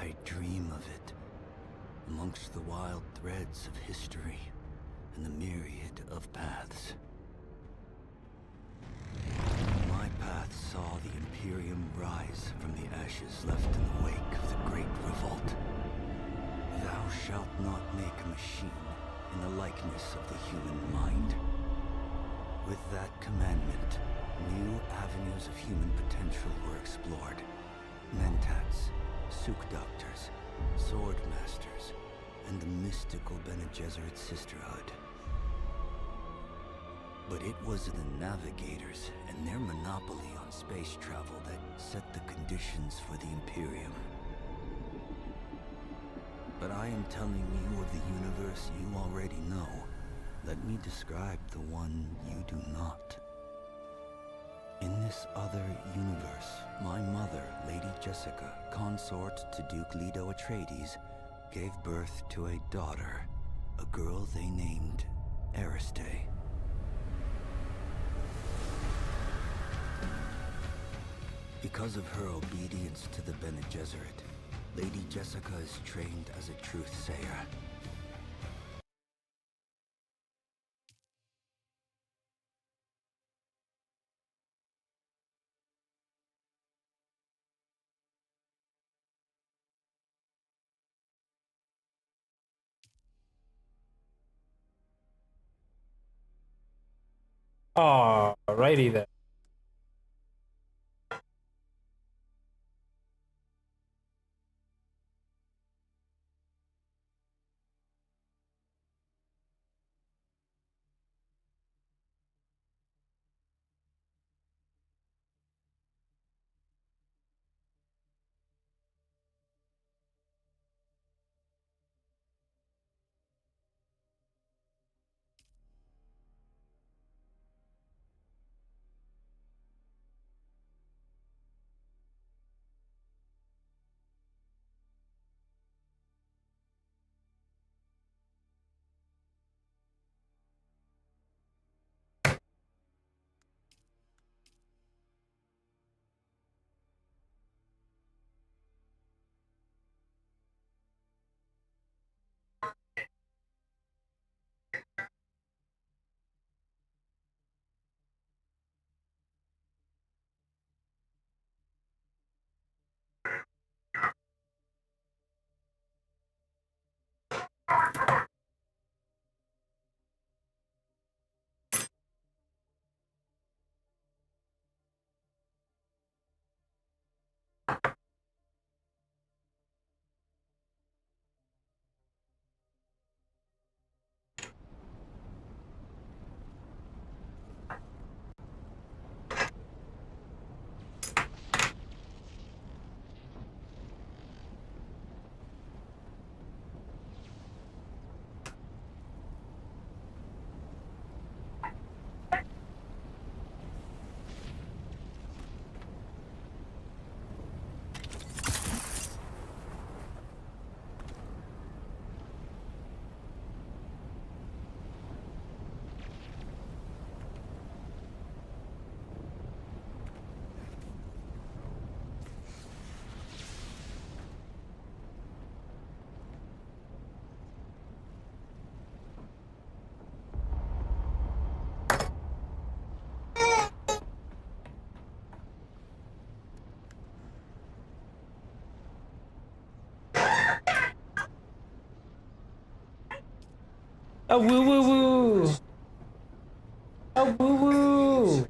I dream of it, amongst the wild threads of history and the myriad of paths. My path saw the Imperium rise from the ashes left in the wake of the Great Revolt. Thou shalt not make a machine in the likeness of the human mind. With that commandment, new avenues of human potential were explored. Mentats, Suk Doctors, Sword Masters, and the mystical Bene Gesserit Sisterhood. But it was the Navigators and their monopoly on space travel that set the conditions for the Imperium. But I am telling you of the universe you already know. Let me describe the one you do not. In this other universe, my mother, Lady Jessica, consort to Duke Leto Atreides, gave birth to a daughter, a girl they named Ariste. Because of her obedience to the Bene Gesserit, Lady Jessica is trained as a truth-sayer. Alrighty then. A woo woo woo! A woo woo!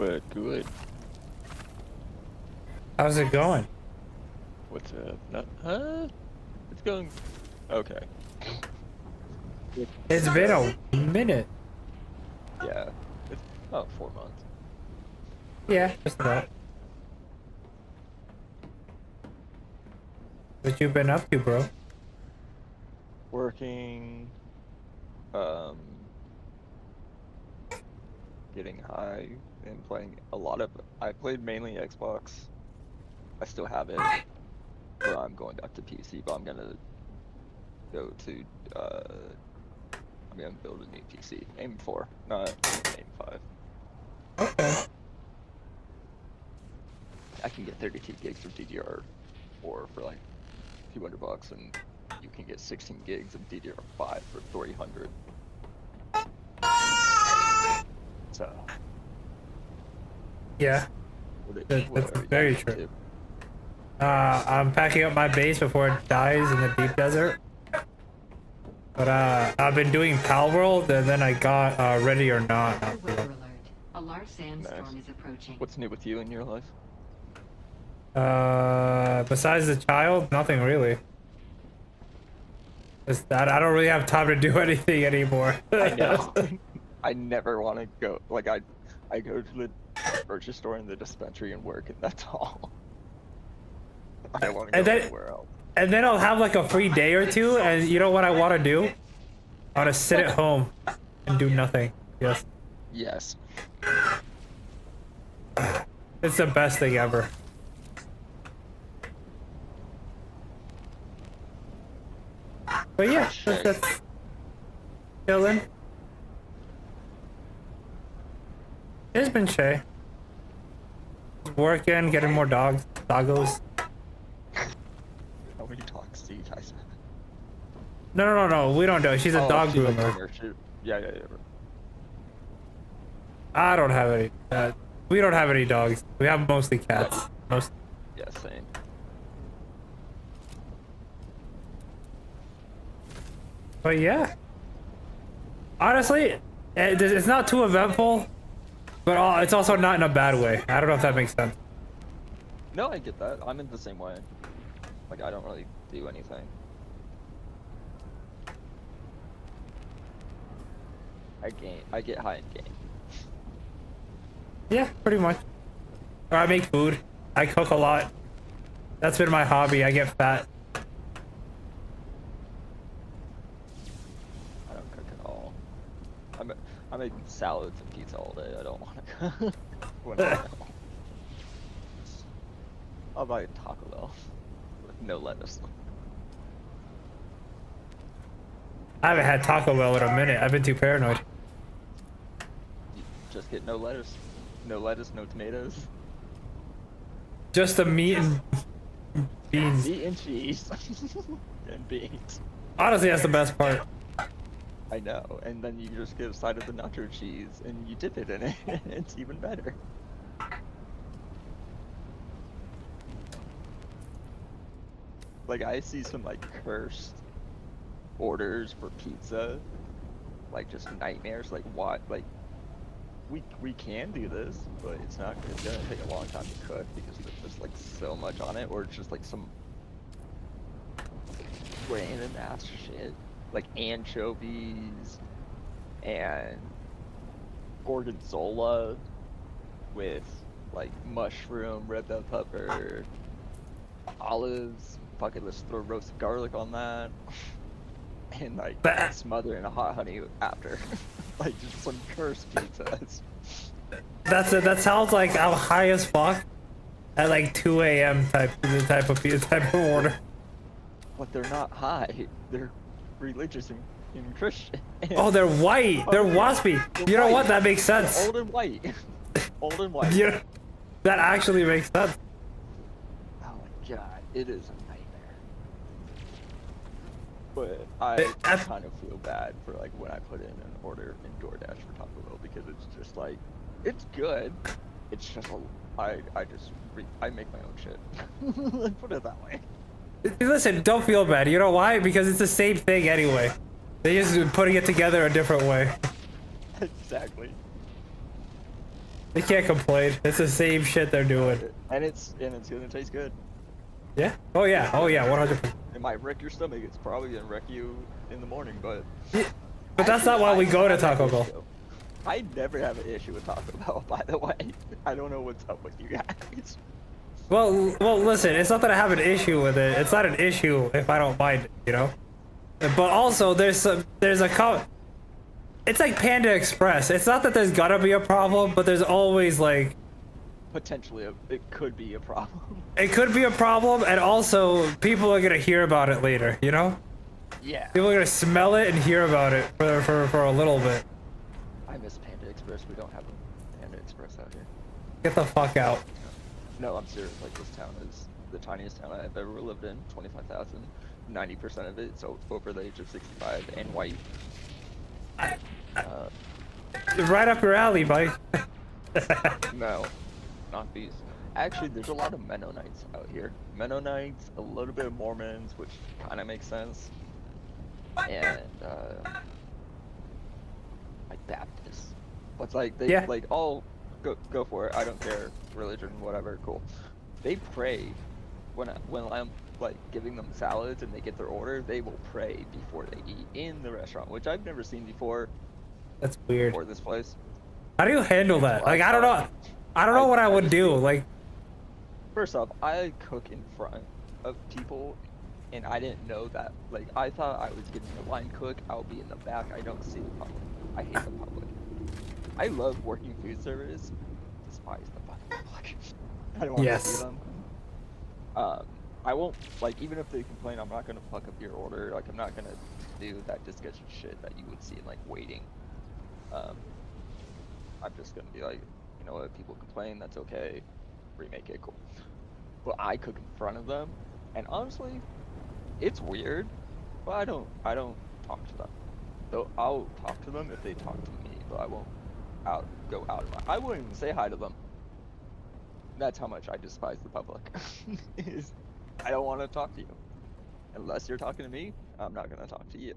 Good. How's it going? What's not, it's going okay. It's been a minute. Yeah, it's about 4 months. Yeah, just about. What you been up to, bro? Working, um, getting high and playing a lot of. I played mainly Xbox. I still have it, but I'm going back to PC. But I'm gonna go to. I'm gonna build a new PC. Aim 4, not aim 5. Okay. I can get 32 gigs of DDR4 for like $200, and you can get 16 gigs of DDR5 for 300. So Yeah, that's whatever, very you true. do. I'm packing up my base before it dies in the deep desert. But I've been doing Pal World, and then I got Ready or Not. Weather alert. A large sandstorm Nice. is approaching. What's new with you in your life? Besides the child, nothing really. Just that I don't really have time to do anything anymore. I know. I never want to go. Like I go to the grocery store and the dispensary and work, and that's all. I don't want to And go then- anywhere else. And then I'll have like a free day or two, and you know what I want to do? I want to sit at home and do nothing. Yes, Yes. it's the best thing ever. But yeah, that's chilling. It's been Shay. Working, getting more doggos. How many dogs do you guys have? No, we don't do it. She's a dog she's like groomer. junior, yeah. I don't have any. We don't have any dogs. We have mostly cats. Most. Yeah, same. But yeah. Honestly, it's not too eventful, but it's also not in a bad way. I don't know if that makes sense. No, I get that. I'm in the same way. Like, I don't really do anything. I get high in game. Yeah, pretty much. Or I make food. I cook a lot. That's been my hobby. I get fat. I don't cook at all. I make salads and pizza all day. I don't want to cook. When I'm at home. I'll buy a Taco Bell with no lettuce. I haven't had Taco Bell in a minute. I've been too paranoid. You just get no lettuce. No lettuce, no tomatoes. Just the meat and beans. Meat and cheese. And beans. Honestly, that's the best part. I know. And then you just get a side of the nacho cheese and you dip it in it. It's even better. Like, I see some like cursed orders for pizza, like just nightmares. Like, what? Like, we can do this, but it's not. It's gonna take a long time to cook because there's just like so much on it, or it's just like some random ass shit, like anchovies and gorgonzola with like mushroom, red bell pepper, olives. Fucking let's throw roasted garlic on that, and like smother in a hot honey after. Like just some cursed pizzas. That sounds like I'm high as fuck at like 2 a.m. type of order. But they're not high. They're religious and Christian. Oh, they're white. They're waspy. You know what? That makes sense. They're old and white. Old and white. You know, that actually makes sense. Oh my god, it is a nightmare. But I kind of feel bad for like when I put in an order in DoorDash for Taco Bell because it's just like, it's good. It's just I make my own shit. Let's put it that way. Listen, don't feel bad. You know why? Because it's the same thing anyway. They just putting it together a different way. Exactly. They can't complain. It's the same shit they're doing. And it's gonna taste good. Yeah. Oh yeah. Oh yeah. 100%. It might wreck your stomach. It's probably gonna wreck you in the morning, but. But that's not why we go to Taco Bell. I never have an issue with Taco Bell, by the way. I don't know what's up with you guys. Well, listen. It's not that I have an issue with it. It's not an issue if I don't mind it, you know. But also, there's a It's like Panda Express. It's not that there's gotta be a problem, but there's always like. Potentially, it could be a problem. It could be a problem, and also people are gonna hear about it later. You know. Yeah. People are gonna smell it and hear about it for a little bit. I miss Panda Express. We don't have a Panda Express out here. Get the fuck out. No, I'm serious. Like, this town is the tiniest town I've ever lived in. 25,000. 90% of it is over the age of 65 and white. Right up your alley, Mike. No, not these. Actually, there's a lot of Mennonites out here. Mennonites, a little bit of Mormons, which kind of makes sense. And, like Baptists. What's like, they, Yeah. like, all, go for it. I don't care. Religion, whatever, cool. They pray when I'm, like, giving them salads and they get their order, they will pray before they eat in the restaurant, which I've never seen before. That's weird. For this place. How do you handle that? Like, I don't know. I don't know what I would do. Like, first off, I cook in front of people, and I didn't know that. Like, I thought I was getting the line cook. I'll be in the back. I don't see the public. I hate the public. I love working food service. Despise the fucking public. I don't want to see them. I won't, like, even if they complain, I'm not gonna fuck up your order. Like, I'm not gonna do that disgusting shit that you would see in, like, waiting. I'm just gonna be like, you know what, people complain, that's okay. Remake it, cool. But I cook in front of them, and honestly, it's weird, but I don't talk to them. So I'll talk to them if they talk to me, but I won't go out of my, I won't even say hi to them. That's how much I despise the public. Is I don't want to talk to you. Unless you're talking to me, I'm not gonna talk to you.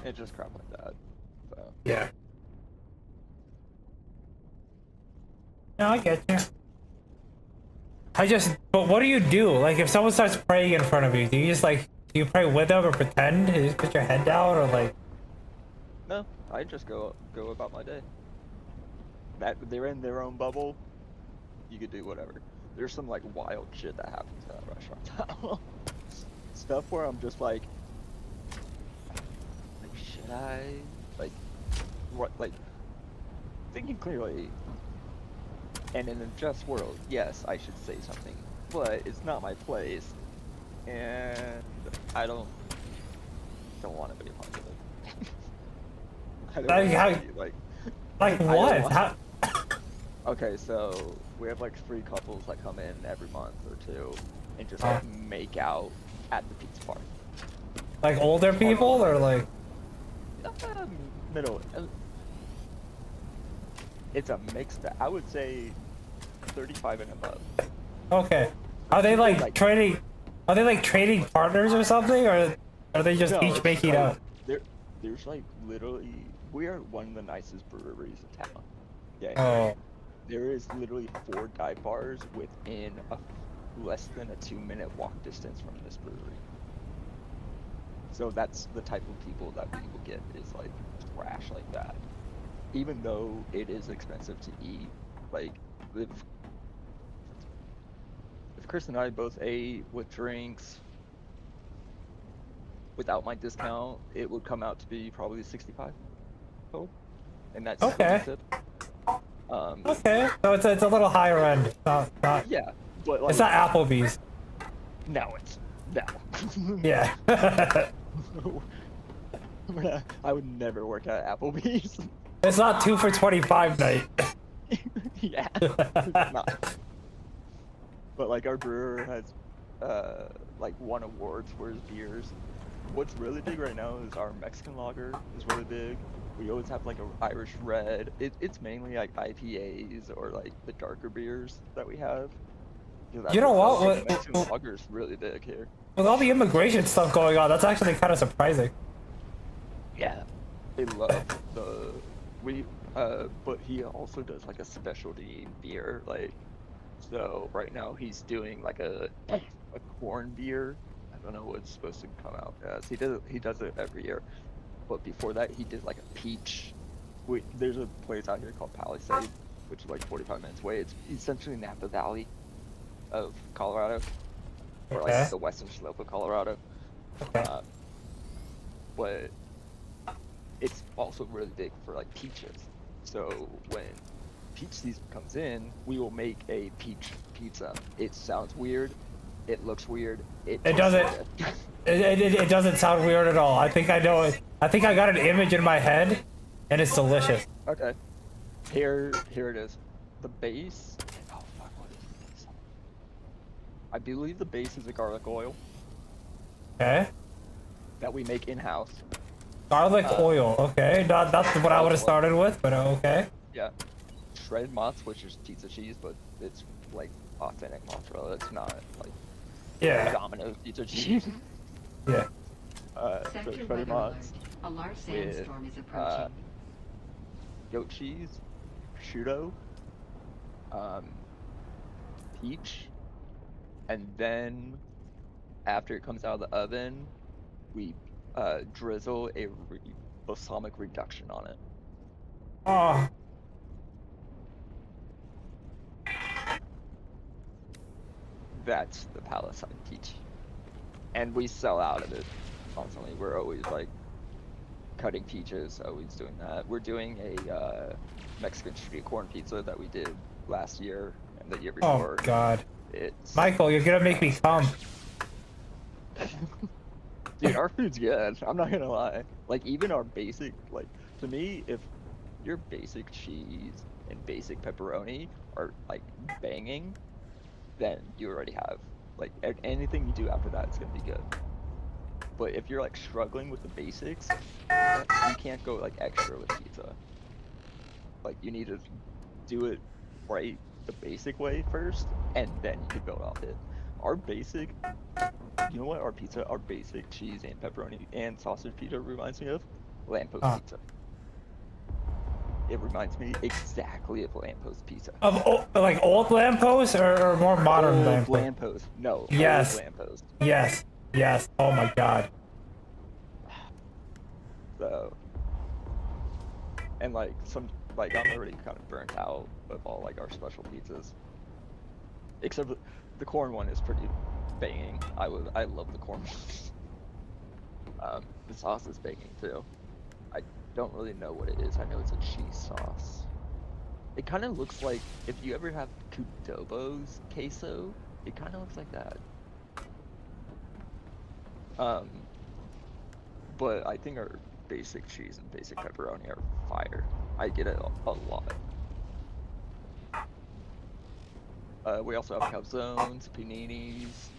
It's just crap like that. So. yeah. No, I get you. But what do you do? Like, if someone starts praying in front of you, do you just like, do you pray with them or pretend? Do you just put your head down or like? No, I just go about my day. That they're in their own bubble. You could do whatever. There's some like wild shit that happens at restaurants. Stuff where I'm just like, should I like what like thinking clearly. And in a just world, yes, I should say something, but it's not my place, and I don't want to be a part of it. I don't want to be, like what? How? Okay, so we have like 3 couples that come in every month or 2, and just like make out at the pizza party. Like older people or like? Middle. It's a mix that I would say 35 and above. Okay. Are they like trading? Are they like trading partners or something, or are they just each making out? There's like literally, we are one of the nicest breweries in town. Yeah. Oh. There is literally 4 dive bars within less than a 2-minute walk distance from this brewery. So that's the type of people that we will get, is like trash like that. Even though it is expensive to eat, like if Chris and I both ate with drinks, without my discount, it would come out to be probably 65 total, and that's okay. expensive. Okay, so it's a little higher end. Not yeah, but like, it's not Applebee's. No, it's no. Yeah. I would never work at Applebee's. It's not 2 for $25 night. Yeah, it's not. But like our brewer has like won awards for his beers. What's really big right now is our Mexican lager is really big. We always have like an Irish red. It's mainly like IPAs or like the darker beers that we have. You know what? Mexican lager is really big here. With all the immigration stuff going on, that's actually kind of surprising. Yeah, they love the we but he also does like a specialty beer, like so right now he's doing like a corn beer. I don't know what it's supposed to come out as. He does it every year. But before that he did like a peach. There's a place out here called Palisade, which is like 45 minutes away. It's essentially Napa Valley of Colorado, or like Okay. the western slope of Colorado. Okay. Uh, but it's also really big for like peaches. So when peach season comes in, we will make a peach pizza. It sounds weird. It looks weird. It It tastes so doesn't. good. It doesn't sound weird at all. I think I know it. I think I got an image in my head, and it's delicious. Okay. Here it is. The base. Oh fuck, what is the base? I believe the base is a garlic oil Okay. that we make in-house. Garlic Uh, oil. Okay. Not what I would have Garlic oil. started with, but okay. Yeah. Shredded mozz, which is pizza cheese, but it's like authentic mozzarella. It's not like Yeah. Domino's pizza cheese. Yeah. So Sector shredded weather alert. mozz, A large with, sandstorm is approaching. goat cheese, prosciutto, um, peach, and then after it comes out of the oven, we drizzle a balsamic reduction on it. Oh. That's the Palisade peach, and we sell out of it constantly. We're always like cutting peaches, always doing that. We're doing a Mexican street corn pizza that we did last year and the year Oh before. God. It's Michael, you're gonna make me come. Dude, our food's good. I'm not gonna lie. Like even our basic, like to me, if your basic cheese and basic pepperoni are like banging, then you already have like anything you do after that is gonna be good. But if you're like struggling with the basics, you can't go like extra with pizza. Like you need to do it right the basic way first, and then you can build off it. Our basic, you know what our basic cheese and pepperoni and sausage pizza reminds me of? Lamppost pizza. It reminds me exactly of Lamppost pizza. Like old lampposts or more modern Old lampposts? Lamppost. No, Yes. old Lamppost. Yes. Yes. Oh my God. So, and like like I'm already kind of burnt out of all like our special pizzas. Except the corn one is pretty banging. I love the corn one. The sauce is banging too. I don't really know what it is. I know it's a cheese sauce. It kind of looks like if you ever have Kudobo's queso, it kind of looks like that. But I think our basic cheese and basic pepperoni are fire. I get it a lot. We also have calzones, paninis.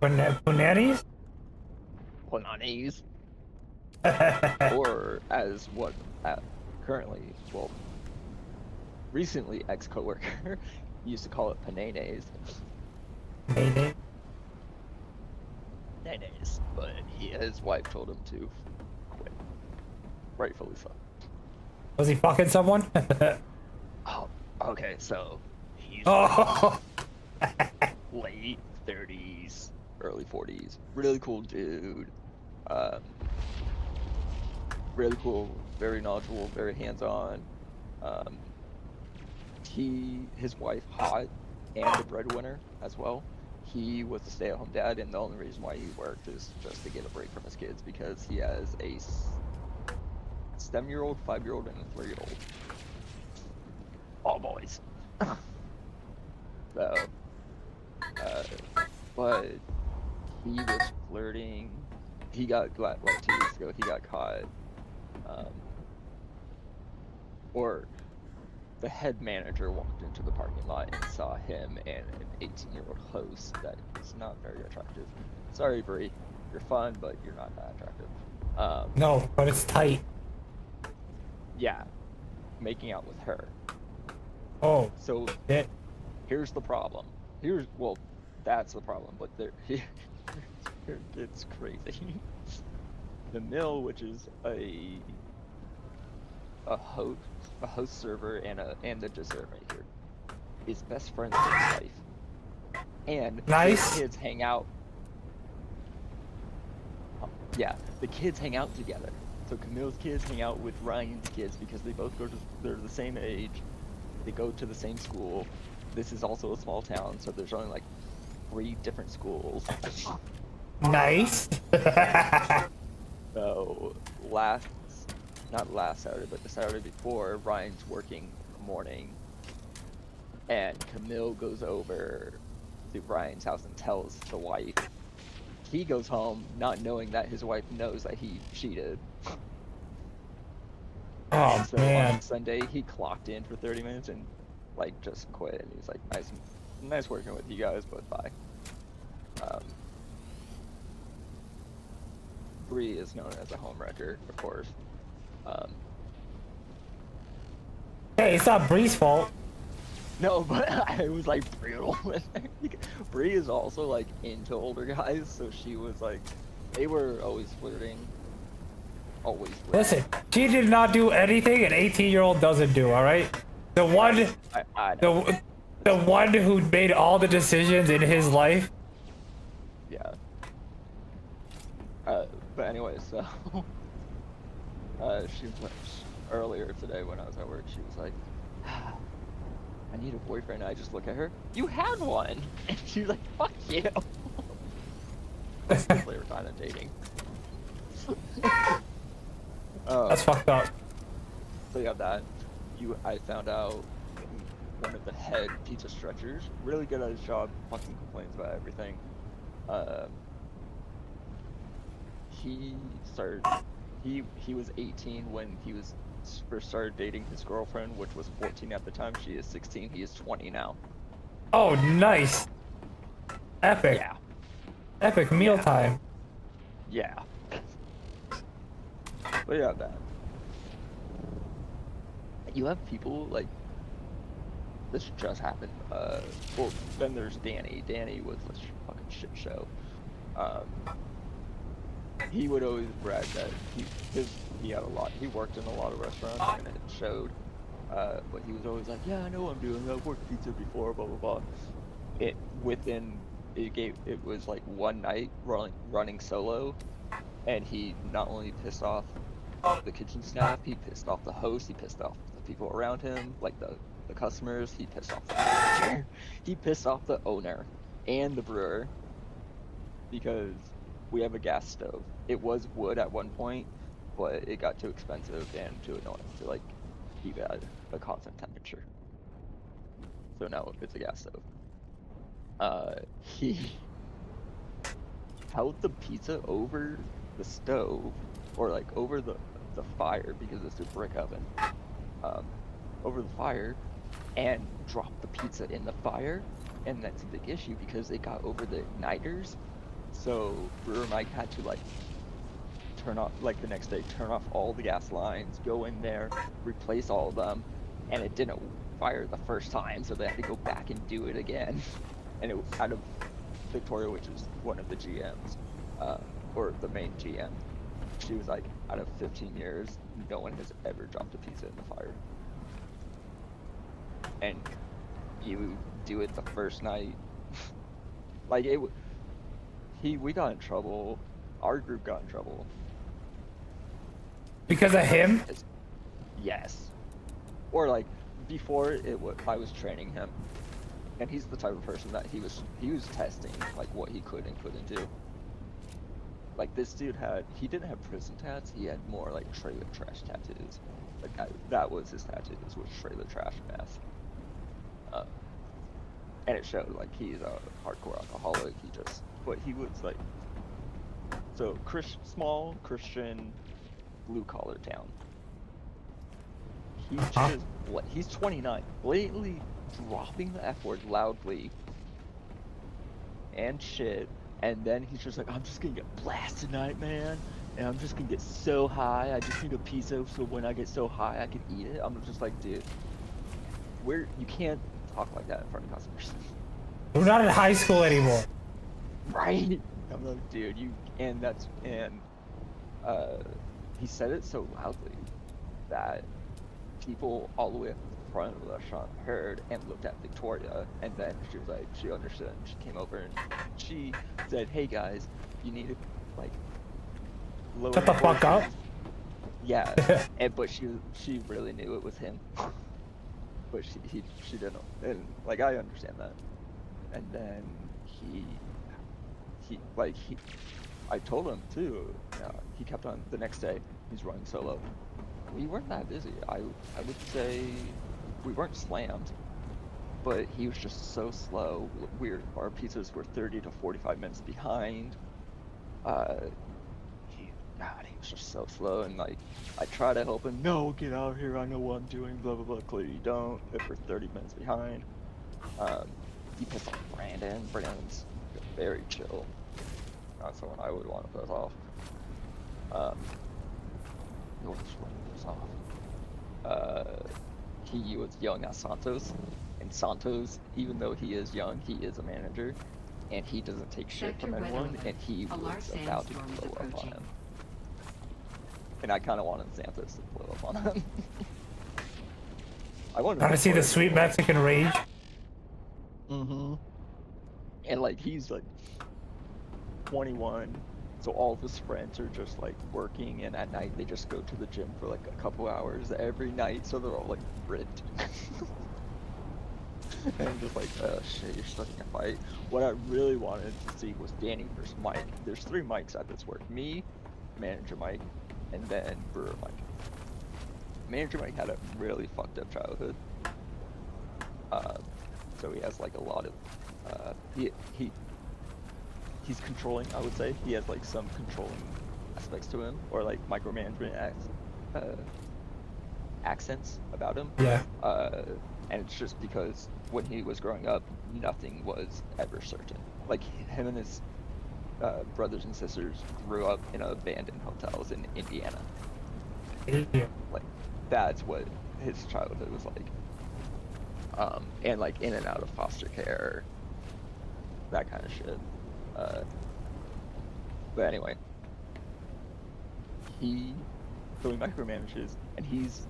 Pananis? Pananis. Or as what currently, well, recently ex-coworker used to call it pananes. Mayday. Pananes. But his wife told him to quit. Rightfully so. Was he fucking someone? Oh, okay, so he's Oh. late 30s, early 40s. Really cool dude. Really cool, very knowledgeable, very hands-on. His wife, hot and a breadwinner as well. He was a stay-at-home dad, and the only reason why he worked is just to get a break from his kids because he has a 7-year-old, 5-year-old, and a 3-year-old. All boys. So, but he was flirting. He got like 2 weeks ago. He got caught. Or the head manager walked into the parking lot and saw him and an 18-year-old host that is not very attractive. Sorry, Bree. You're fun, but you're not that attractive. No, but it's tight. Yeah, making out with her. Oh. So Shit. here's the problem. Well, that's the problem. But Here gets crazy. The mill, which is a host server and the dessert maker, is best friends with his wife, and Nice. the kids hang out. Yeah, the kids hang out together. So Camille's kids hang out with Ryan's kids because they're the same age. They go to the same school. This is also a small town, so there's only like 3 different schools. Nice. So not last Saturday, but the Saturday before, Ryan's working morning, and Camille goes over to Ryan's house and tells the wife. He goes home not knowing that his wife knows that he cheated. Oh So man. on Sunday he clocked in for 30 minutes and like just quit, and he was like, nice working with you guys, but bye. Bree is known as a homewrecker, of course. Hey, it's not Bree's fault. No, but I was like brutal with her. Bree is also like into older guys, so she was like, they were always flirting. Always flirting. Listen, she did not do anything an 18-year-old doesn't do. All right. The one, I know. the one who made all the decisions in his life. Yeah. But anyway, so she was like, earlier today when I was at work, she was like, I need a boyfriend. And I just look at her. You had one, and she was like, fuck you. They were kind of dating. That's fucked up. So you have that. I found out one of the head pizza stretchers, really good at his job, fucking complains about everything. He was 18 when he was first started dating his girlfriend, which was 14 at the time. She is 16. He is 20 now. Oh, nice. Epic. Yeah. Epic mealtime. Yeah. But you have that. You have people like this just happened. Well, then there's Danny. Danny was a fucking shit show. He would always brag that he had a lot. He worked in a lot of restaurants, and it showed. But he was always like, "Yeah, I know what I'm doing. I've worked pizza before." Blah blah blah. It was like one night running solo, and he not only pissed off the kitchen staff, he pissed off the host, he pissed off the people around him, like the customers, he pissed off the manager, he pissed off the owner and the brewer, because we have a gas stove. It was wood at one point, but it got too expensive and too annoying to like keep it at a constant temperature. So now it's a gas stove. He held the pizza over the stove, or like over the fire, because it's a brick oven, over the fire, and dropped the pizza in the fire, and that's a big issue because it got over the igniters. So Brewer Mike had to like turn off, like the next day, turn off all the gas lines, go in there, replace all of them, and it didn't fire the first time, so they had to go back and do it again. And it was out of Victoria, which is one of the GMs, or the main GM. She was like, out of 15 years, no one has ever dropped a pizza in the fire. And you do it the first night, like we got in trouble. Our group got in trouble. Because of him? Yes. Or like before I was training him, and he's the type of person that he was testing like what he could and couldn't do. Like this dude he didn't have prison tats. He had more like trailer trash tattoos. Like that was his tattoos, was trailer trash mask. And it showed. Like he's a hardcore alcoholic. But he was like, so small Christian blue collar town. He's 29, blatantly dropping the F word loudly and shit, and then he's just like, I'm just gonna get blasted tonight, man, and I'm just gonna get so high, I just need a pizza so when I get so high I can eat it. I'm just like, dude, you can't talk like that in front of customers. We're not in high school anymore. Right? I'm like, dude, uh, he said it so loudly that people all the way up the front of the restaurant heard and looked at Victoria, and then she was like, she understood, and she came over and she said, "Hey guys, you need to like lower Shut your the fuck up. voices." Yeah, but she really knew it was him, but she didn't, and like I understand that. And then he I told him too. He kept on the next day. He's running solo. We weren't that busy. I would say we weren't slammed, but he was just so slow. Our pizzas were 30 to 45 minutes behind. Uh, he was just so slow, and like I try to help him. No, get out of here. I know what I'm doing. Blah blah blah. Clearly you don't. If we're 30 minutes behind. He pissed off Brandon. Brandon's very chill. Not someone I would want to piss off. You'll just want to piss off. He was yelling at Santos, and Santos, even though he is young, he is a manager, and he doesn't take shit Sector from weather anyone, alert. and he A large was about to sandstorm is blow up on approaching. him. And I kind of wanted Santos to blow up on him. I wanted Want to see the Victoria sweet to blow up. Mexican rage? Mm-hmm. And like he's like 21, so all of his friends are just like working, and at night they just go to the gym for like a couple hours every night, so they're all like ripped. And I'm just like, oh shit, you're starting a fight. What I really wanted to see was Danny versus Mike. There's 3 Mikes at this work: me, Manager Mike, and then Brewer Mike. Manager Mike had a really fucked up childhood. So he has like a lot of he's controlling, I would say. He has like some controlling aspects to him, or like micromanagement accents about him. Yeah. And it's just because when he was growing up, nothing was ever certain. Like him and his brothers and sisters grew up in abandoned hotels in Indiana. Yeah. Like that's what his childhood was like. And like in and out of foster care, that kind of shit. But anyway, so he micromanages, and he's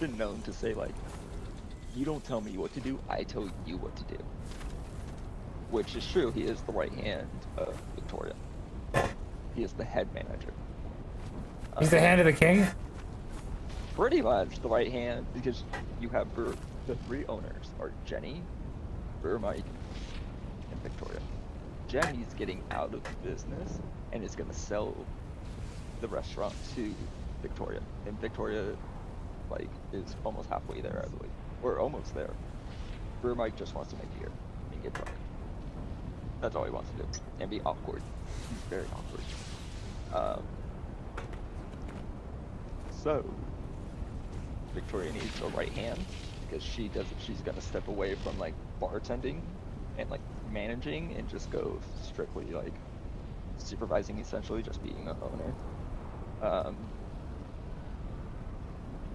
been known to say like, "You don't tell me what to do, I tell you what to do," which is true. He is the right hand of Victoria. He is the head manager. He's the hand of the king? Pretty much the right hand, because you have the 3 owners are Jenny, Brewer Mike, and Victoria. Jenny's getting out of the business and is going to sell the restaurant to Victoria. And Victoria, like, is almost halfway there, I believe. Or almost there. Brewer Mike just wants to make beer and get drunk. That's all he wants to do. And be awkward. He's very awkward. So, Victoria needs a right hand, because she's gonna step away from like bartending and like managing and just go strictly like supervising, essentially just being an owner.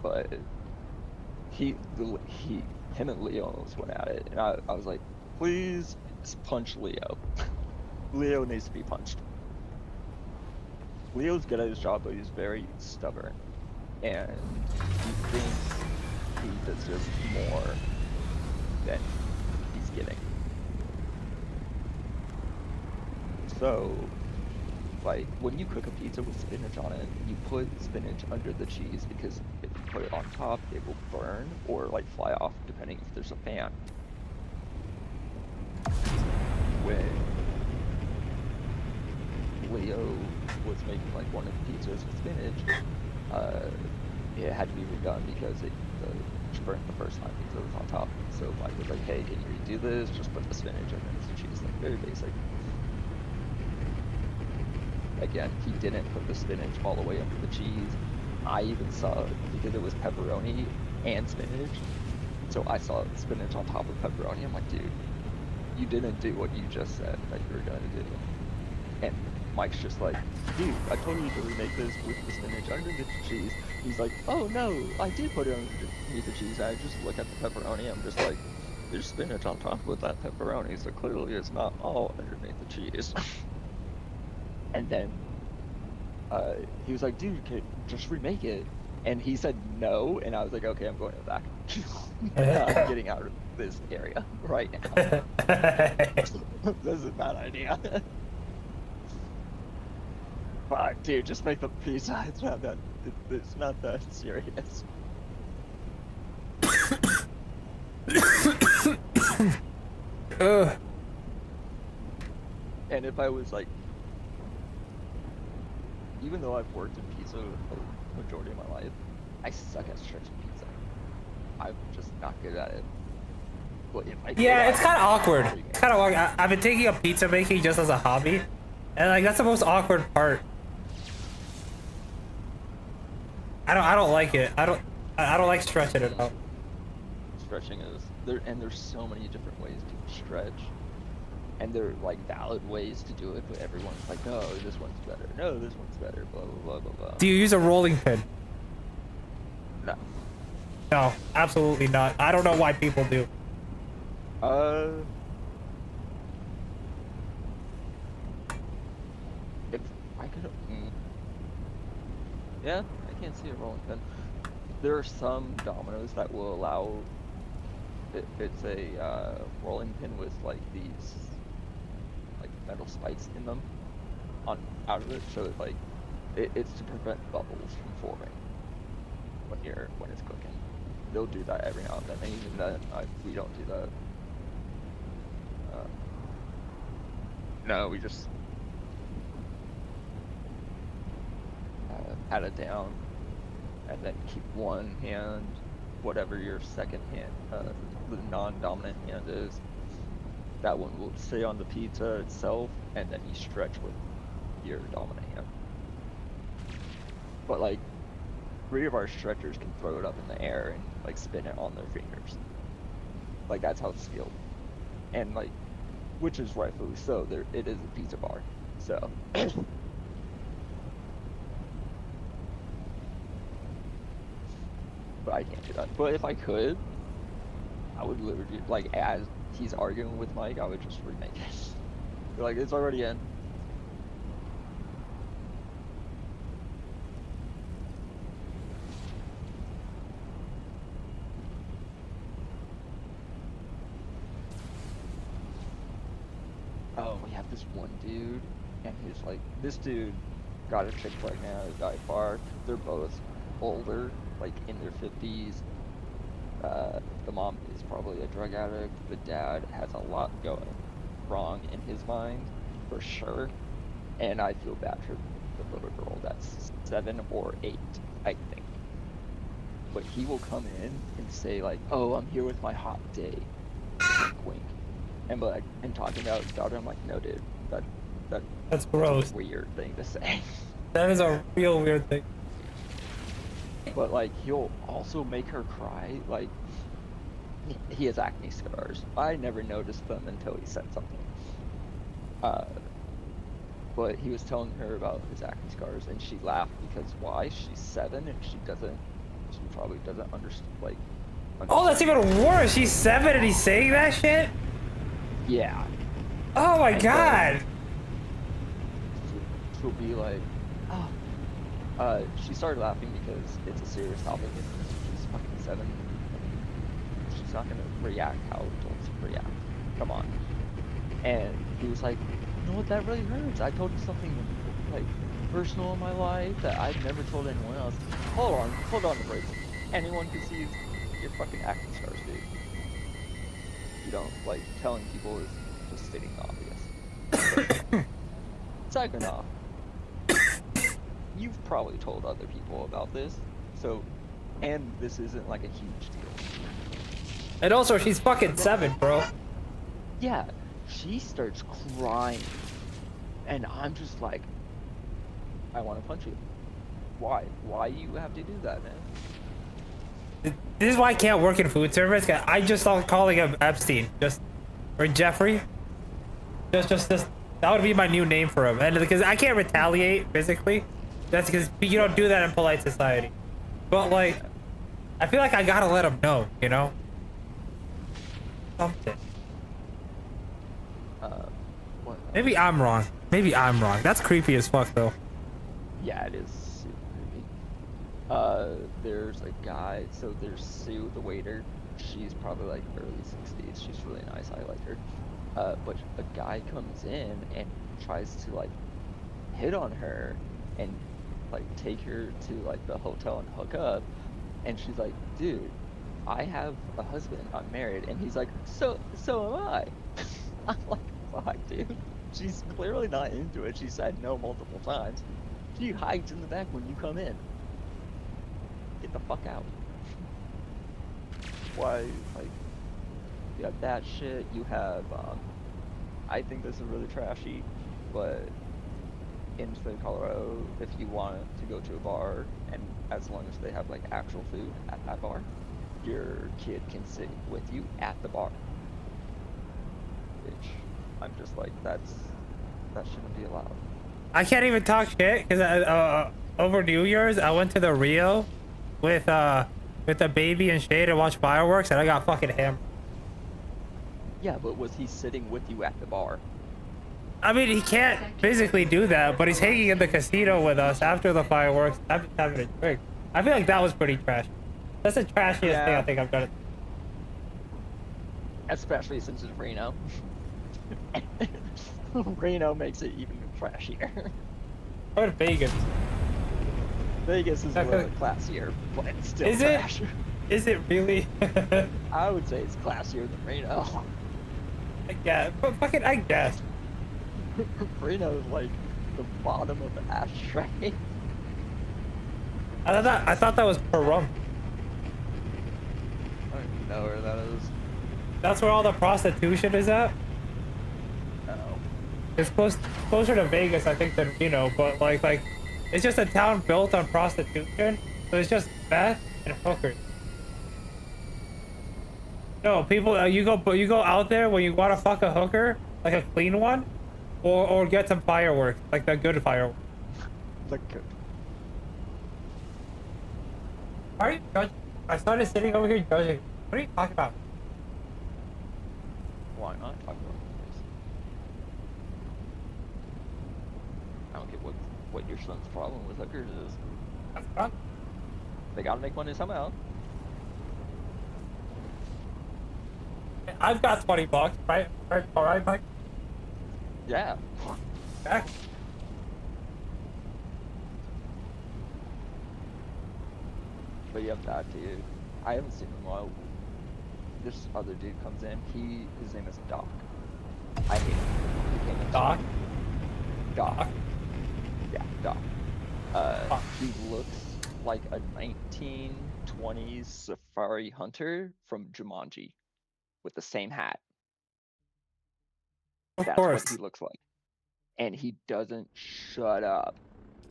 But him and Leo almost went at it, and I was like, please punch Leo. Leo needs to be punched. Leo's good at his job, but he's very stubborn, and he thinks he deserves more than he's getting. So, like, when you cook a pizza with spinach on it, you put spinach under the cheese, because if you put it on top, it will burn or like fly off, depending if there's a fan. When Leo was making like one of the pizzas with spinach, it had to be redone because it burnt the first time because it was on top. So Mike was like, hey, can you redo this? Just put the spinach underneath the cheese. Like, very basic. Again, he didn't put the spinach all the way under the cheese. I even saw it because it was pepperoni and spinach. So I saw spinach on top of pepperoni. I'm like, dude, you didn't do what you just said that you were going to do. And Mike's just like, dude, I told you to remake this with the spinach underneath the cheese. He's like, oh no, I did put it underneath the cheese. I just look at the pepperoni. I'm just like, there's spinach on top with that pepperoni, so clearly it's not all underneath the cheese. And then he was like, dude, just remake it. And he said no, and I was like, okay, I'm going to the back. I'm getting out of this area right now. This is a bad idea. Fuck, dude, just make the pizza. It's not that. It's not that serious. Ugh. And if I was like, even though I've worked in pizza the majority of my life, I suck at stretching pizza. I'm just not good at it. But if I Yeah, could, it's kind of awkward. It's kind of awkward. I've been taking up pizza making just as a hobby, and like that's the most awkward part. I don't like it. I don't like stretching it out. Stretching is there, and there's so many different ways to stretch, and they're like valid ways to do it. But everyone's like, no, this one's better. No, this one's better. Blah blah blah blah blah. Do you use a rolling pin? No. No, absolutely not. I don't know why people do. If I could, yeah, I can't see a rolling pin. There are some dominoes that will allow. It's a rolling pin with like these, like metal spikes in them, on out of it, so it, like, it's to prevent bubbles from forming when it's cooking. They'll do that every now and then, and even then, we don't do that. No, we just pat it down, and then keep one hand, whatever your second hand, the non-dominant hand is, that one will stay on the pizza itself, and then you stretch with your dominant hand. But like, 3 of our stretchers can throw it up in the air and like spin it on their fingers. Like, that's how it's skilled. And like, which is rightfully so, it is a pizza bar, so. But I can't do that. But if I could, I would literally, like, as he's arguing with Mike, I would just remake it. Be like, it's already in. Oh, we have this one dude, and he's like, this dude got a chick pregnant at a dive bar. They're both older, like in their 50s. The mom is probably a drug addict. The dad has a lot going wrong in his mind, for sure. And I feel bad for the little girl that's 7 or 8, I think. But he will come in and say like, oh, I'm here with my hot date. Wink, wink. And like, and talking about his daughter, I'm like, no, dude, That's gross. a weird thing to say. That is a real weird thing. But like, he'll also make her cry. Like, he has acne scars. I never noticed them until he said something. But he was telling her about his acne scars, and she laughed because why? She's 7 and she probably doesn't understand. Like, Oh, that's even worse. She's 7 and he's saying that shit? yeah. Oh my And god. She'll be like, oh. She started laughing because it's a serious topic and she's fucking 7. She's not gonna react how adults react. Come on. And he was like, you know what, that really hurts. I told you something like personal in my life that I've never told anyone else. Hold on a break. Anyone can see your fucking acne scars, dude. You don't, like, telling people is just stating the obvious. Second off, you've probably told other people about this, so, and this isn't like a huge deal. And also, she's fucking 7, bro. Yeah, she starts crying, and I'm just like, I want to punch you. Why? Why do you have to do that, man? This is why I can't work in food service. I just started calling him Epstein, or Jeffrey. Just this. That would be my new name for him, and because I can't retaliate physically, that's because you don't do that in polite society. But like, I feel like I gotta let him know, you know. Something. What? Maybe I'm wrong. Maybe I'm wrong. That's creepy as fuck though. Yeah, it is super creepy. There's a guy. So there's Sue, the waiter. She's probably like early 60s. She's really nice. I like her. But a guy comes in and tries to like hit on her and like take her to like the hotel and hook up. And she's like, dude, I have a husband, I'm married. And he's like, so am I. I'm like, fuck, dude. She's clearly not into it. She said no multiple times. She hides in the back when you come in. Get the fuck out. Why, like, you have that shit. You have, I think this is really trashy, but in the state of Colorado, if you want to go to a bar, and as long as they have like actual food at that bar, your kid can sit with you at the bar. Which I'm just like, that shouldn't be allowed. I can't even talk shit because over New Year's I went to the Rio with the baby and Shay to watch fireworks and I got fucking hammered. Yeah, but was he sitting with you at the bar? I mean, he can't physically do that, but he's hanging in the casino with us after the fireworks. I'm just having a drink. I feel like that was pretty trash. That's the trashiest thing I Yeah. think I've done. Especially since it's Reno. Reno makes it even trashier. Or in Vegas. Vegas is a little bit classier, but it's still Is it? trash. Is it really? I would say it's classier than Reno. I guess. But fucking, I guess. Reno is like the bottom of the ashtray. I thought that was Pahrump. I don't even know where that is. That's where all the prostitution is at. No. It's closer to Vegas, I think, than Reno, but like, it's just a town built on prostitution. So it's just meth and hookers. No, people, you go out there when you want to fuck a hooker, like a clean one, or get some fireworks, like the good fireworks. Like, Why are you judging? I started sitting over here judging. What are you talking about? why not talk about this? I don't get what your son's problem with hookers is. That's fun. They gotta make money somehow. I've got 20 bucks, right? All right, Mike. Yeah. Back. But you have that dude. I haven't seen him in a while. This other dude comes in. His name is Doc. I hate him. He came in Doc. Doc. Yeah, Doc. He looks like a 1920s safari hunter from Jumanji with the same hat. Of That's course. what he looks like. And he doesn't shut up.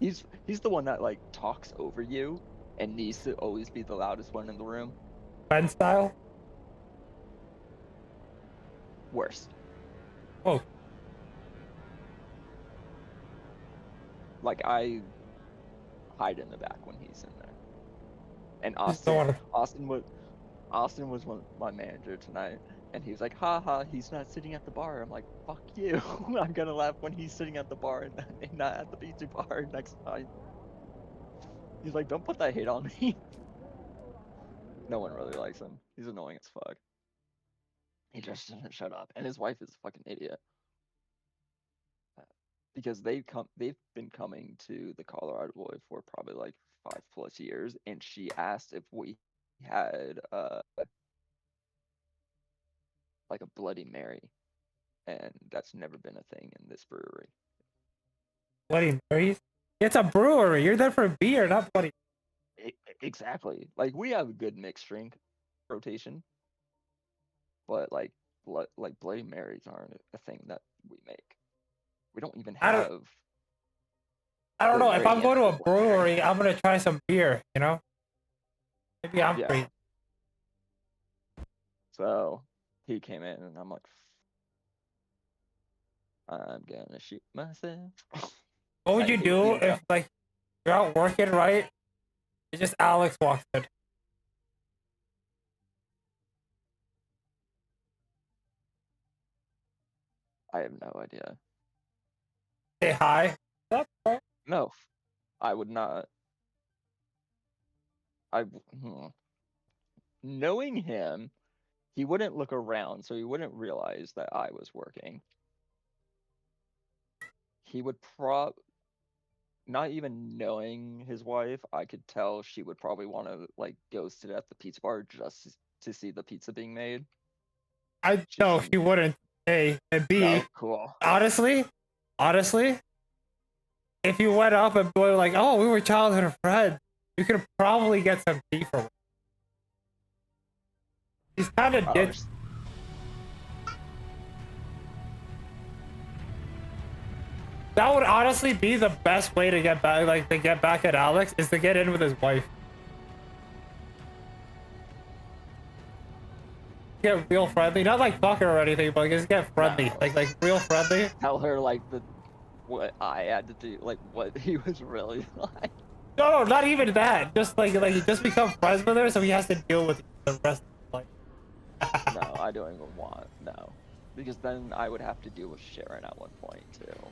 He's the one that like talks over you and needs to always be the loudest one in the room. Ben style. Worse. Oh, Like I hide in the back when he's in there. And just don't want to. Austin was my manager tonight, and he was like, "Ha ha, he's not sitting at the bar." I'm like, "Fuck you! I'm gonna laugh when he's sitting at the bar and not at the pizza bar next time." He's like, "Don't put that hate on me." No one really likes him. He's annoying as fuck. He just doesn't shut up, and his wife is a fucking idiot. Because they've been coming to the Colorado Boy for probably like 5+ years, and she asked if we had like a Bloody Mary, and that's never been a thing in this brewery. Bloody Marys. It's a brewery. You're there for beer, not bloody. Exactly. Like we have a good mixed drink rotation, but like Bloody Marys aren't a thing that we make. We don't even I don't. have I don't the know. If I'm ingredients going to for a Bloody Mary. brewery, I'm gonna try some beer. You know. Maybe I'm Yeah. free. So he came in, and I'm like, I'm gonna shoot myself. What would I you hate do being if like you're out working, right? It's just Alex walks in. I have no idea. Say hi. What's up, bro? No, I would not. Hmm. Knowing him, he wouldn't look around, so he wouldn't realize that I was working. He would not even knowing his wife, I could tell she would probably want to like go sit at the pizza bar just to see the pizza being made. I no, she wouldn't. A and B. No, cool. Honestly, if you went up and were like, "Oh, we were childhood friends," you could probably get some tea from her. He's kind of did. That would honestly be the best way to get back, like to get back at Alex, is to get in with his wife. Get real friendly, not like fuck her or anything, but just get friendly, No. like real friendly. Tell her like what I had to do, like what he was really like. No, not even that. Just like just become friends with her, so he has to deal with the rest of his life. No, I don't even want because then I would have to deal with Sharon at one point too,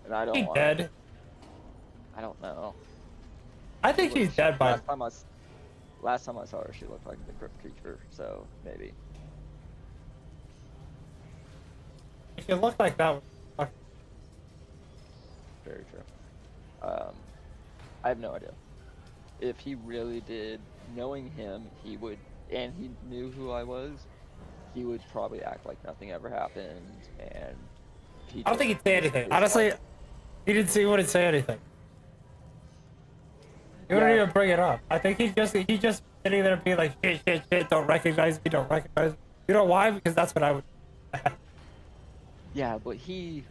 and I don't He's want. dead. I don't know. I think he's dead by. Last time I saw her, she looked like the Crypt Creature, so maybe. If you look like that. Very true. I have no idea. If he really did, knowing him, he would, and he knew who I was, he would probably act like nothing ever happened, and I don't think he'd say anything. Honestly, he wouldn't say anything. He wouldn't even bring it up. I think he just sitting there being like, shit, don't recognize me, don't recognize me. You know why? Because that's what I would. Yeah, but he...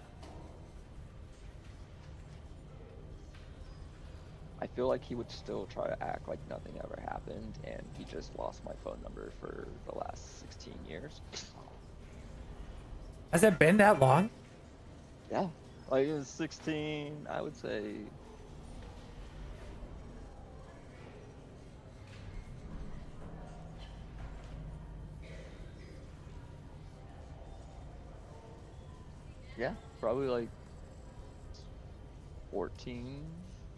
I feel like he would still try to act like nothing ever happened, and he just lost my phone number for the last 16 years. Has it been that long? Yeah, like it was 16, I would say. Yeah, probably like 14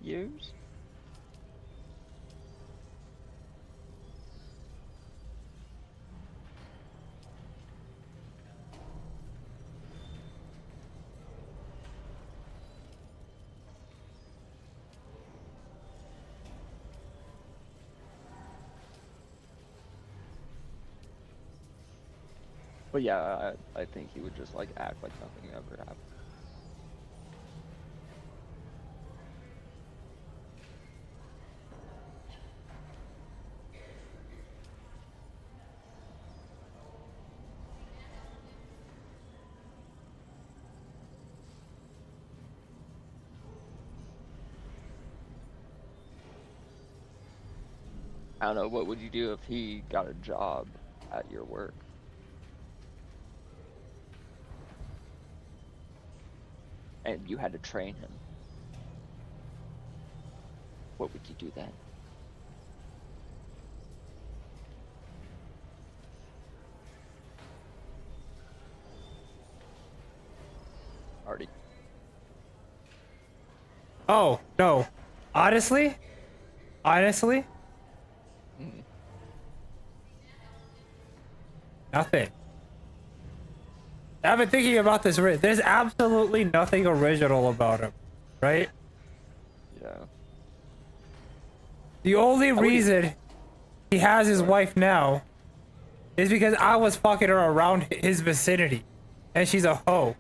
years. But yeah, I think he would just like act like nothing ever happened. I don't know, what would you do if he got a job at your work? And you had to train him. What would you do then? Artie. Oh, no. Honestly? Nothing. I've been thinking about this. There's absolutely nothing original about him, right? Yeah. The only reason he has his wife now is because I was fucking her around his vicinity, and she's a hoe.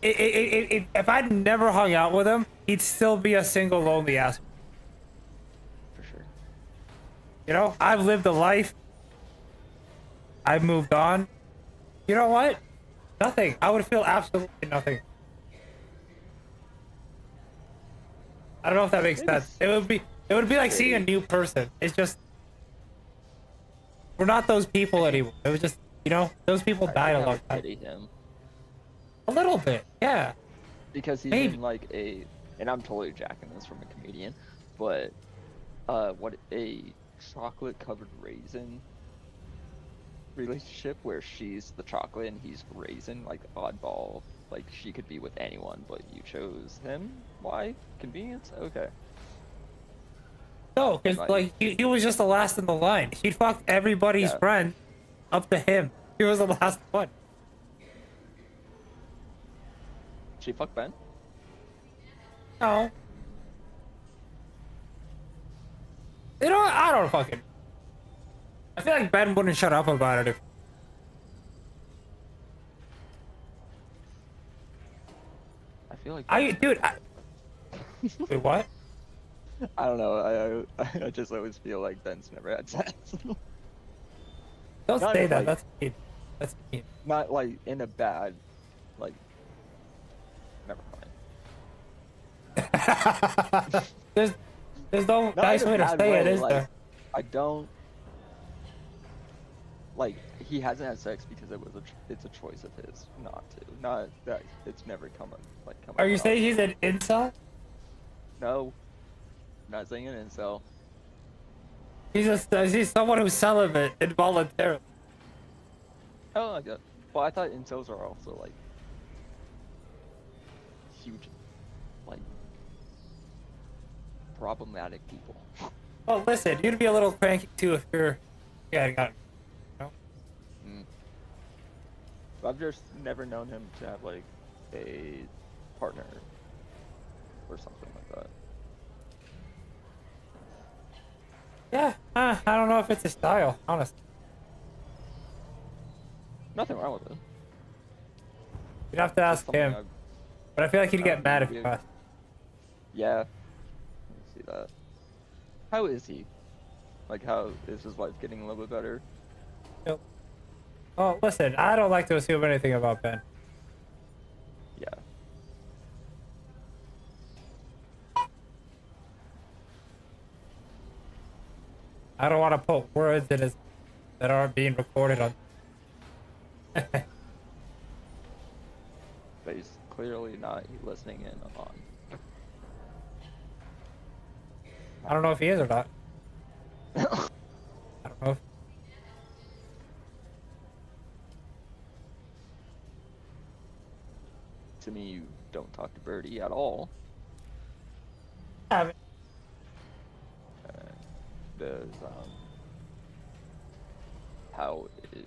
If I'd never hung out with him, he'd still be a single, lonely ass. For sure. You know, I've lived a life. I've moved on. You know what? Nothing. I would feel absolutely nothing. I don't know if that makes sense. It would be like seeing a new person. It's just we're not those people anymore. It was just, you know, those people died a long time. Pity him. A little bit, yeah. Because he's in like and I'm totally jacking this from a comedian, but what a chocolate covered raisin relationship where she's the chocolate and he's raisin, like oddball. Like she could be with anyone, but you chose him. Why? Convenience? Okay. No, because Like, like he was just the last in the line. He fucked everybody's Yeah. friend up to him. He was the last one. she fucked Ben? No. You know what? I don't fucking. I feel like Ben wouldn't shut up about it if. I feel like Dude. Wait, what? I don't know. I just always feel like Ben's never had sex. Don't Not say in, that. like- That's mean. That's mean. Not like in a bad, like. Never mind. There's no Not nice in a way to bad say it, way, is like, there? I don't. Like he hasn't had sex because it's a choice of his not to. Not that it's never come like come. Are you about. saying he's an incel? No, not saying an incel. He's someone who's celibate involuntarily. Oh, I get. Well, I thought incels are also like huge, like problematic people. Well, listen, you'd be a little cranky too if you're. Yeah, I got it. You know? I've just never known him to have like a partner or something like that. Yeah, I don't know if it's his style, honestly. Nothing wrong with it. You'd have to Just ask something him, but I feel like he'd get mad if you asked. Yeah, I see that. How is he? Like, how is his life getting a little bit better? Yep. Oh, listen, I don't like to assume anything about Ben. Yeah. I don't want to put words in his that aren't being recorded on. But he's clearly not listening in on. I don't know if he is or not. I don't know. To me, you don't talk to Birdie at all. I Does how is?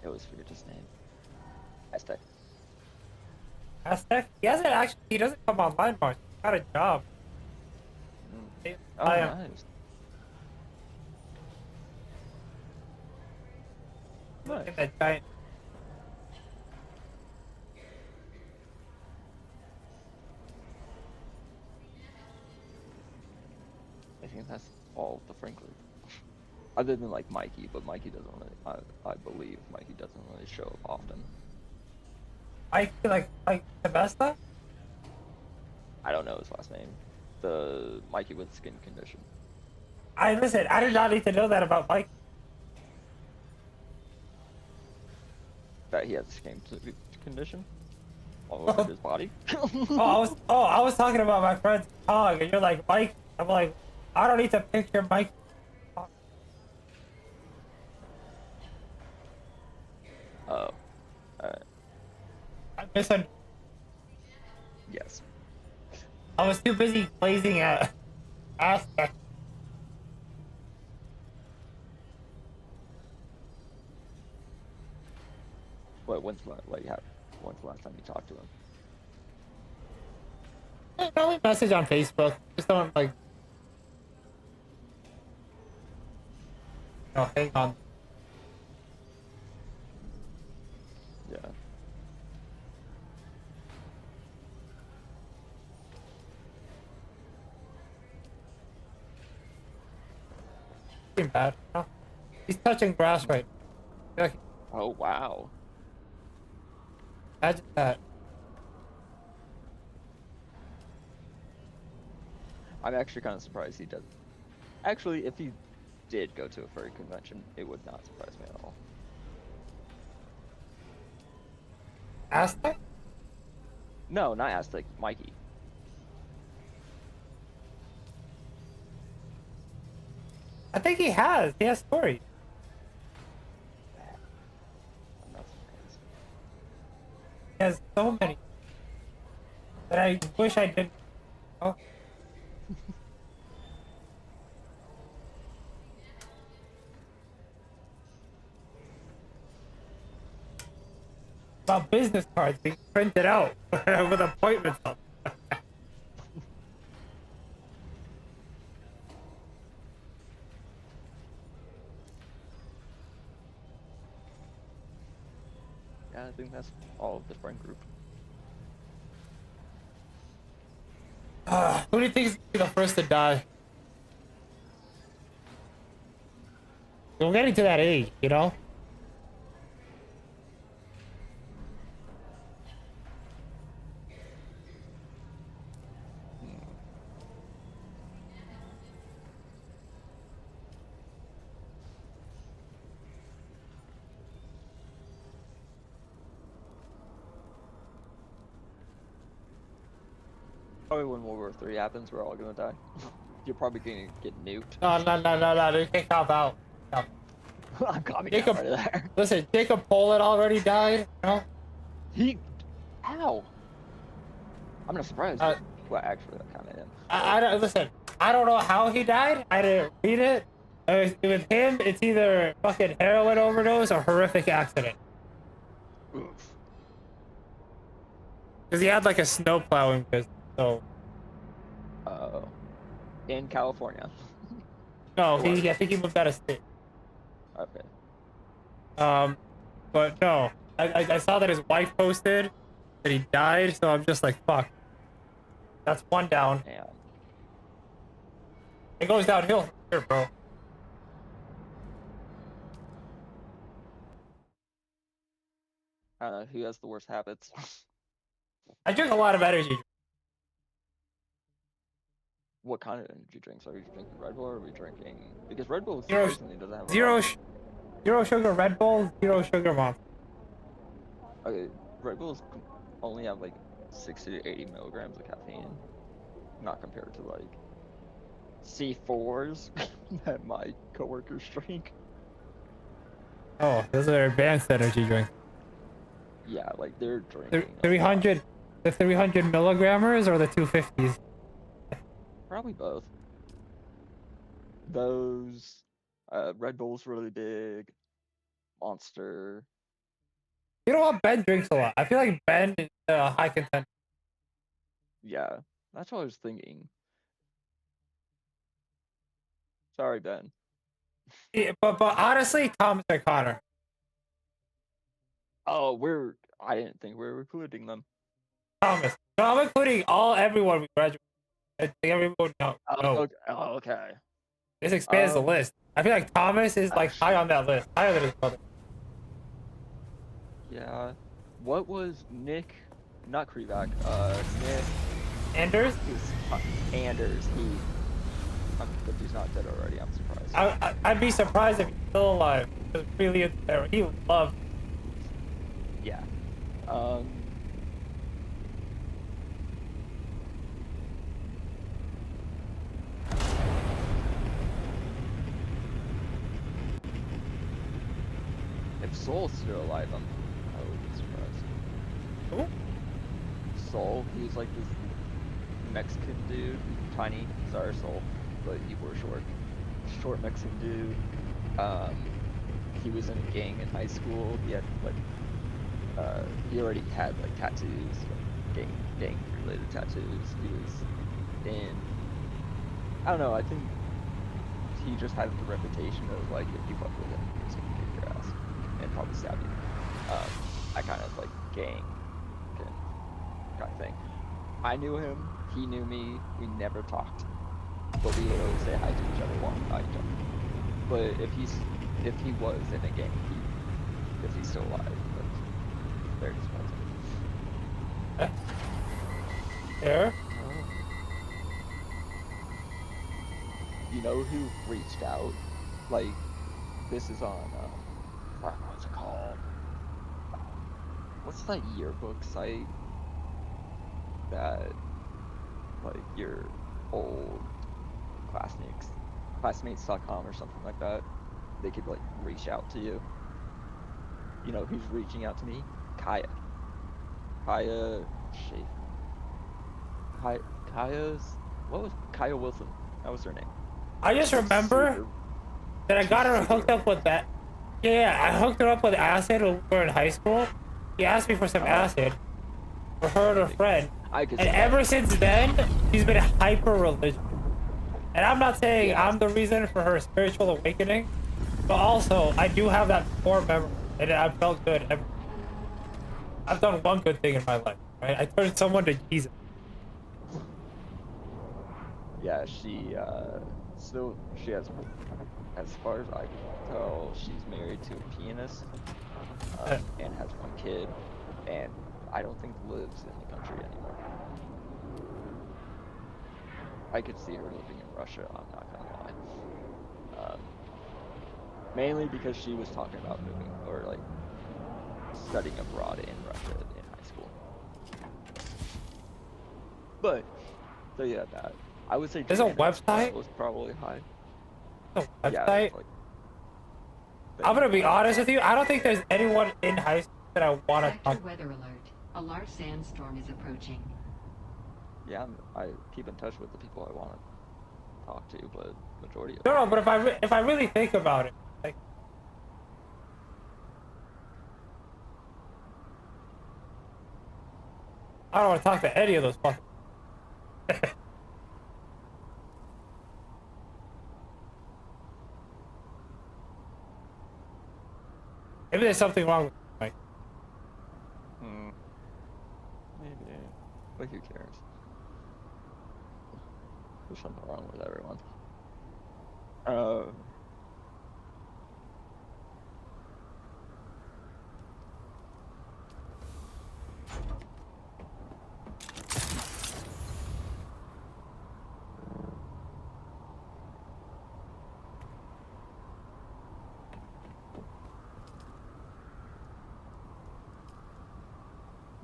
I always forget his name. Aztec. Aztec? He hasn't actually. He doesn't come online much. He's got a job. Oh, I, nice. Nice. in that giant. I think that's all the Franklin. Other than like Mikey, but Mikey doesn't really. I believe Mikey doesn't really show up often. I feel like the best stuff. I don't know his last name. The Mikey with skin condition. Listen. I did not need to know that about Mike. That he has a skin condition all over his body. I was talking about my friend's dog, and you're like Mike. I'm like, I don't need to picture Mike. Oh. Alright. I misunderstood. Yes. I was too busy blazing at Aztec. What? When's the last time you talked to him? Probably message on Facebook. Just don't like. No, hang on. Yeah. Pretty bad. No. He's touching grass right now. Like, Oh wow. imagine that. I'm actually kind of surprised he does. Actually, if he did go to a furry convention, it would not surprise me at all. Aztec? No, not Aztec. Mikey. I think he has. He has stories. I'm not surprised. He has so many that I wish I didn't. Oh, about business cards being printed out with appointments on. Yeah, I think that's all of the friend group. Who do you think is gonna be the first to die? We're getting to that age, you know? Hmm. Probably when World War III happens, we're all gonna die. You're probably gonna get nuked. No. They can't cop out. No. I'm coming out Jacob, right there. listen, Jacob Poland already died. You know? He, how? I'm not surprised. Uh, Well, actually, I kind of am. I don't listen. I don't know how he died. I didn't read it. With him, it's either fucking heroin overdose or horrific accident. Oof. Because he had like a snow plowing business. So Oh. In California. no, Or was. I think he moved out of state. Okay. But no, I saw that his wife posted that he died. So I'm just like, fuck. That's one down. Damn. It goes downhill from here, bro. I don't know who has the worst habits. I drink a lot of energy. What kind of energy drinks are we drinking? Red Bull or are we drinking? Because Red Bull Zero, surprisingly doesn't have a zero, lot. sh- zero sugar Red Bull, zero sugar Monster. Okay, Red Bulls only have like 60 to 80 milligrams of caffeine, not compared to like C4s that my coworkers drink. Oh, those are advanced energy drinks. Yeah, like they're drinking 300, the 300 milligrammers or the 250s? probably both. Those Red Bull's really big. Monster. You know what? Ben drinks a lot. I feel like Ben is a high contender. Yeah, that's what I was thinking. Sorry, Ben. Yeah, but honestly, Thomas or Connor. Oh, I didn't think we were recruiting them. Thomas. No, I'm including everyone we graduate. I think everyone no. Okay. Oh, okay. This expands the list. I feel like Thomas is like high on that list, higher than his brother. Yeah. What was Nick? Not Krivak. Nick. Anders? Anders. But he's not dead already. I'm surprised. I'd be surprised if he's still alive. Because really, he loved. Yeah. If Soul's still alive, I would be surprised. Who? Soul, he was like this Mexican dude, tiny. Sorry, Soul, but he wore short Mexican dude. He was in a gang in high school. He had he already had like tattoos, like gang related tattoos. He was in, I don't know. I think he just had the reputation of like if you fuck with him, he's gonna kick your ass and probably stab you. I kind of like gang kind of thing. I knew him, he knew me, we never talked, but we would always say hi to each other, walk by each other. But if he was in a gang, if he's still alive, that's very disappointing. There? You know who reached out? Like, this is on, what's it called? What's that yearbook site that, like, your old classmates classmates.com or something like that, they could like reach out to you. You know who's reaching out to me? Kaya. Kaya Schaefer. Kaya's what was Kaya Wilson? That was her name. I just She's remember super, that I she's got her super hooked up with that. Yeah, I hooked her up with acid when we were in high school. She asked me for some acid for her and her friend. I could And see ever that. since then, she's been hyper religious. And I'm not saying Yeah. I'm the reason for her spiritual awakening, but also I do have that core memory, and I felt good. I've done one good thing in my life, right? I turned someone to Jesus. Yeah, she has, as far as I can tell, she's married to a pianist, and has one kid, and I don't think lives in the country anymore. I could see her living in Russia, I'm not gonna lie. Mainly because she was talking about moving or like studying abroad in Russia in high school. But so yeah, that I would say There's a Joanna as website. well is probably high. There's a Yeah, website. it's like I'm thing. gonna be honest with you. I don't think there's anyone in high school that I want to Sector talk. weather alert. A large sandstorm is approaching. Yeah, I keep in touch with the people I want to talk to, but majority of No, them no, but are. if I really think about it, like I don't want to talk to any of those fuckers. Maybe there's something wrong with me. Hmm, maybe, but who cares? There's something wrong with everyone. Uh,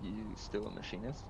you still a machinist?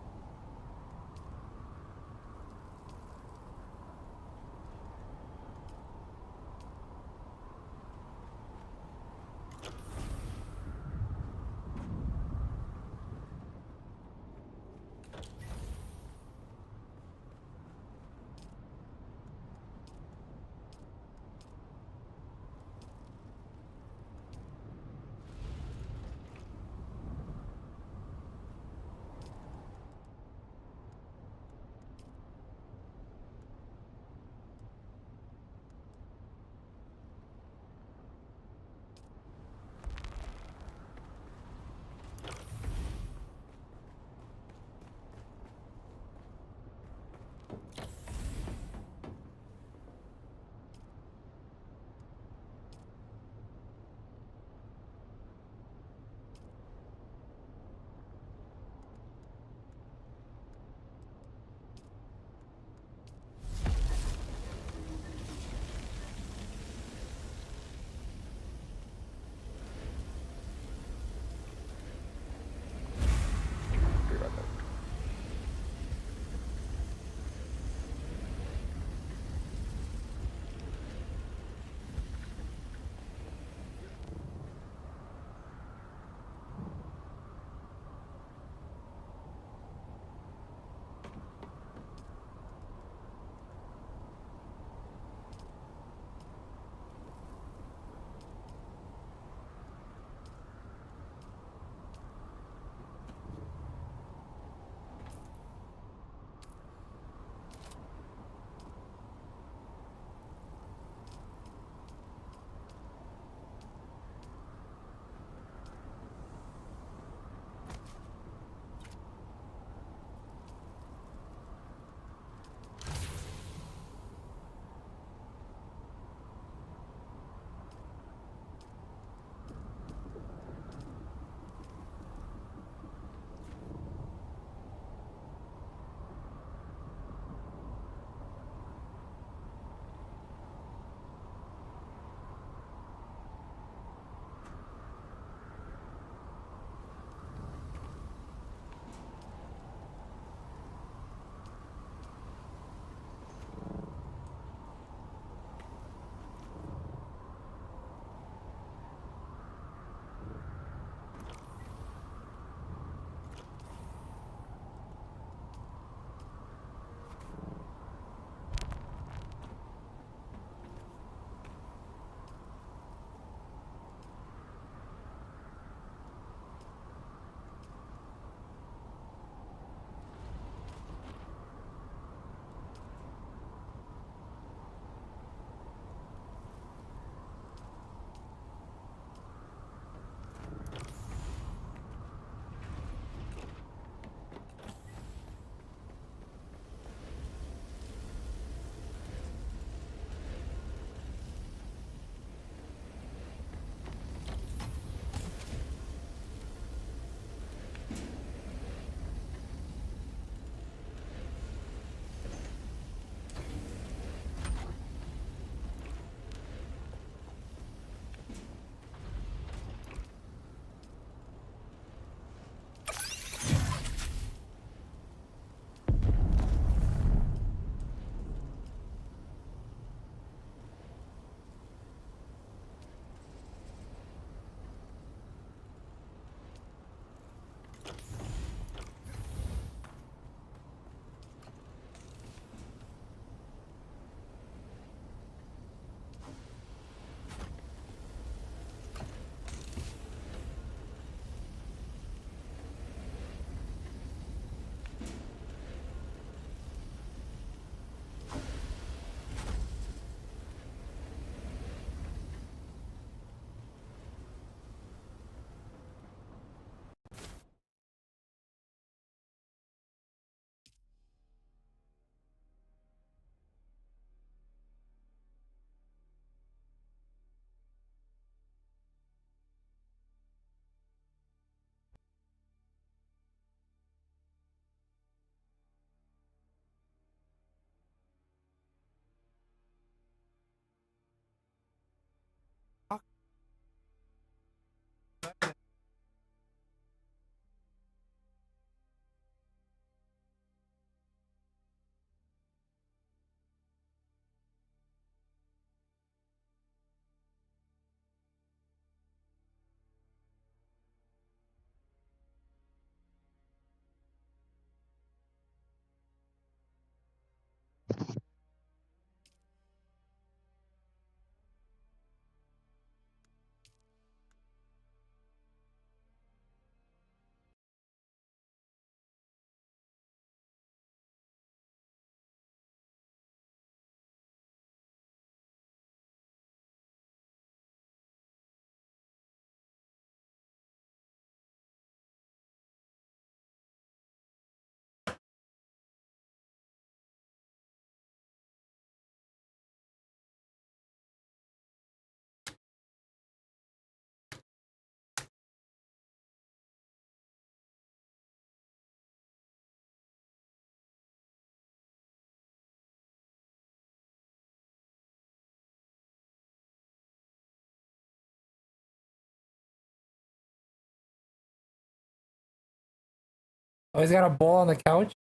Oh, he's got a ball on the couch.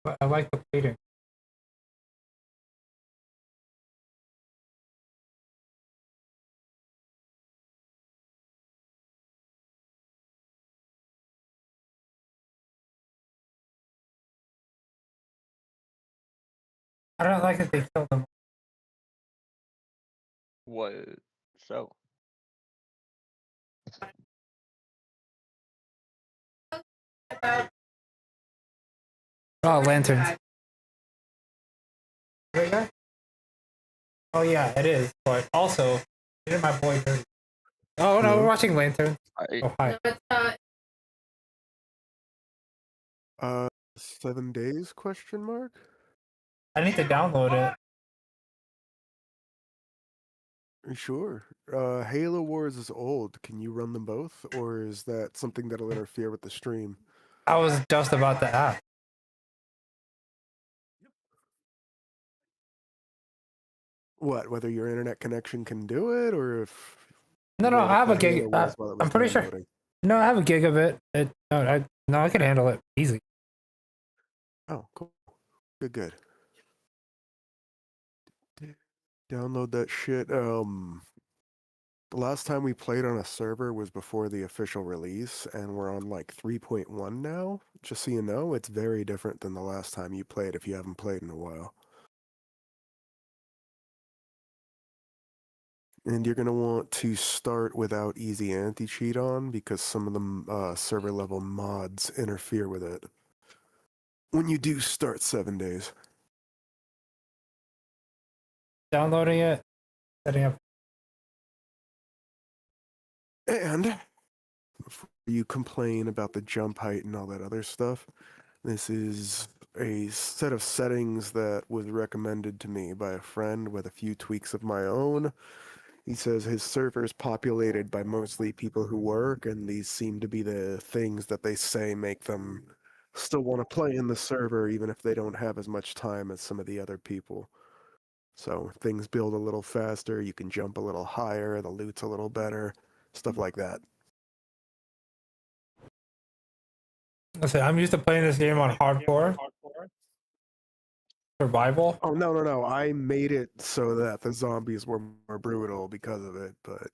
But I like the plating. I don't like that they killed them. What? So. Oh, lanterns. Right there? Oh yeah, it is. But also, did my boy dirty. Oh no, we're Hello? watching Lantern. I, Oh hi. 7 days, question mark? I need to download it. Sure. Halo Wars is old. Can you run them both? Or is that something that'll interfere with the stream? I was just about to ask. What, whether your internet connection can do it, or if No, you no, wanted I to have a play gig. Halo Wars while it was I'm pretty sure. downloading? No, I have a gigabit. No, I can handle it easy. Oh, cool. Good. Download that shit. The last time we played on a server was before the official release, and we're on like 3.1 now. Just so you know, it's very different than the last time you played if you haven't played in a while. And you're going to want to start without easy anti-cheat on because some of the server level mods interfere with it. When you do start 7 days. Downloading it, setting up. And before you complain about the jump height and all that other stuff, this is a set of settings that was recommended to me by a friend with a few tweaks of my own. He says his server is populated by mostly people who work, and these seem to be the things that they say make them still want to play in the server even if they don't have as much time as some of the other people. So things build a little faster, you can jump a little higher, the loot's a little better, stuff like that. Listen, I'm used to playing this game on hardcore survival. Oh, no. I made it so that the zombies were more brutal because of it, but